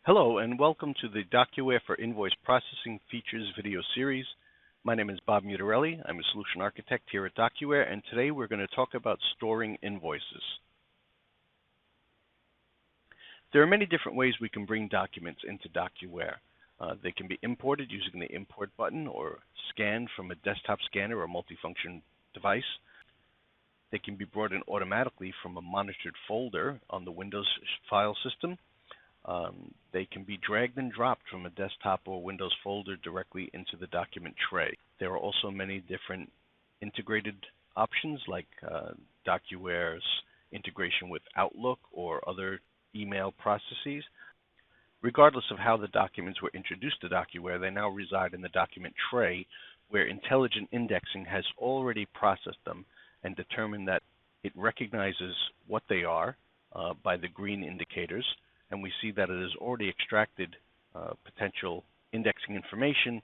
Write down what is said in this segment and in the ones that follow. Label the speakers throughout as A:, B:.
A: Hello and welcome to the DocuWare for Invoice Processing Features video series. My name is Bob Mutarelli. I'm a solution architect here at DocuWare, and today we're going to talk about storing invoices. There are many different ways we can bring documents into DocuWare. They can be imported using the import button or scanned from a desktop scanner or multifunction device. They can be brought in automatically from a monitored folder on the Windows file system. They can be dragged and dropped from a desktop or Windows folder directly into the document tray. There are also many different integrated options like DocuWare's integration with Outlook or other email processes. Regardless of how the documents were introduced to DocuWare, they now reside in the document tray where intelligent indexing has already processed them and determined that it recognizes what they are by the green indicators. And we see that it has already extracted potential indexing information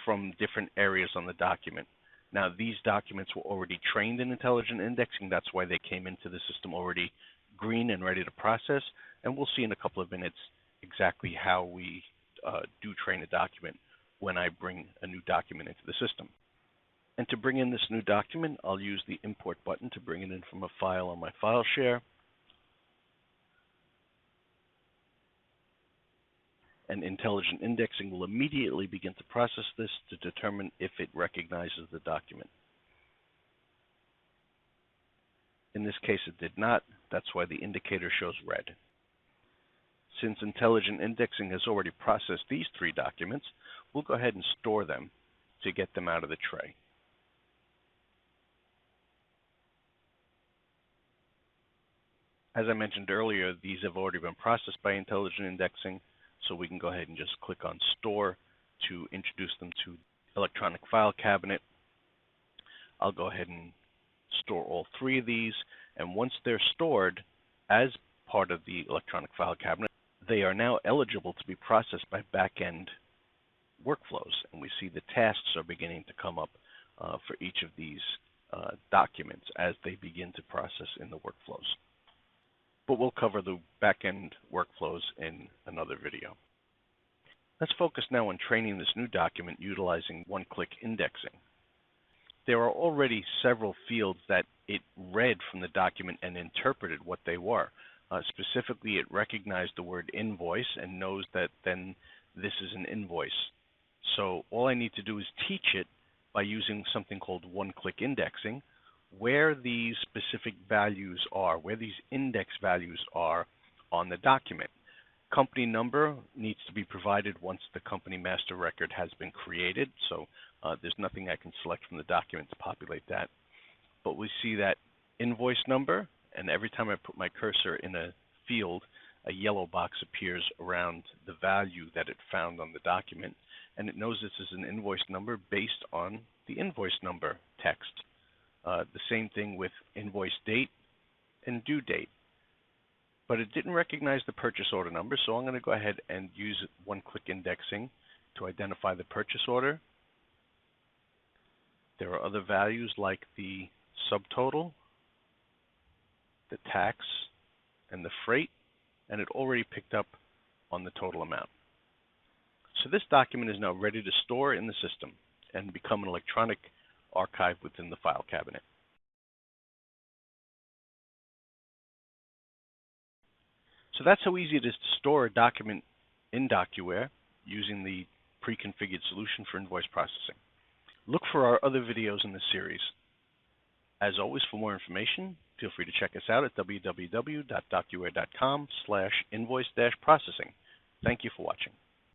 A: from different areas on the document. Now, these documents were already trained in intelligent indexing. That's why they came into the system already green and ready to process. And we'll see in a couple of minutes exactly how we do train a document when I bring a new document into the system. And to bring in this new document, I'll use the import button to bring it in from a file on my file share. And intelligent indexing will immediately begin to process this to determine if it recognizes the document. In this case, it did not. That's why the indicator shows red. Since intelligent indexing has already processed these three documents, we'll go ahead and store them to get them out of the tray. As I mentioned earlier, these have already been processed by intelligent indexing. So we can go ahead and just click on Store to introduce them to electronic file cabinet. I'll go ahead and store all three of these. And once they're stored as part of the electronic file cabinet, they are now eligible to be processed by back-end workflows. And we see the tasks are beginning to come up for each of these documents as they begin to process in the workflows. But we'll cover the back-end workflows in another video. Let's focus now on training this new document utilizing one-click indexing. There are already several fields that it read from the document and interpreted what they were. Specifically, it recognized the word invoice and knows that then this is an invoice. So all I need to do is teach it by using something called one-click indexing, where these specific values are, where these index values are on the document. Company number needs to be provided once the company master record has been created, so there's nothing I can select from the document to populate that. But we see that invoice number, and every time I put my cursor in a field, a yellow box appears around the value that it found on the document, and it knows this is an invoice number based on the invoice number text. The same thing with invoice date and due date. But it didn't recognize the purchase order number, so I'm going to go ahead and use one-click indexing to identify the purchase order. There are other values like the subtotal, the tax, and the freight, and it already picked up on the total amount. So this document is now ready to store in the system and become an electronic archive within the file cabinet. So that's how easy it is to store a document in DocuWare using the pre-configured solution for invoice processing. Look for our other videos in this series. As always, for more information, feel free to check us out at www.docuware.com/invoice-processing. Thank you for watching.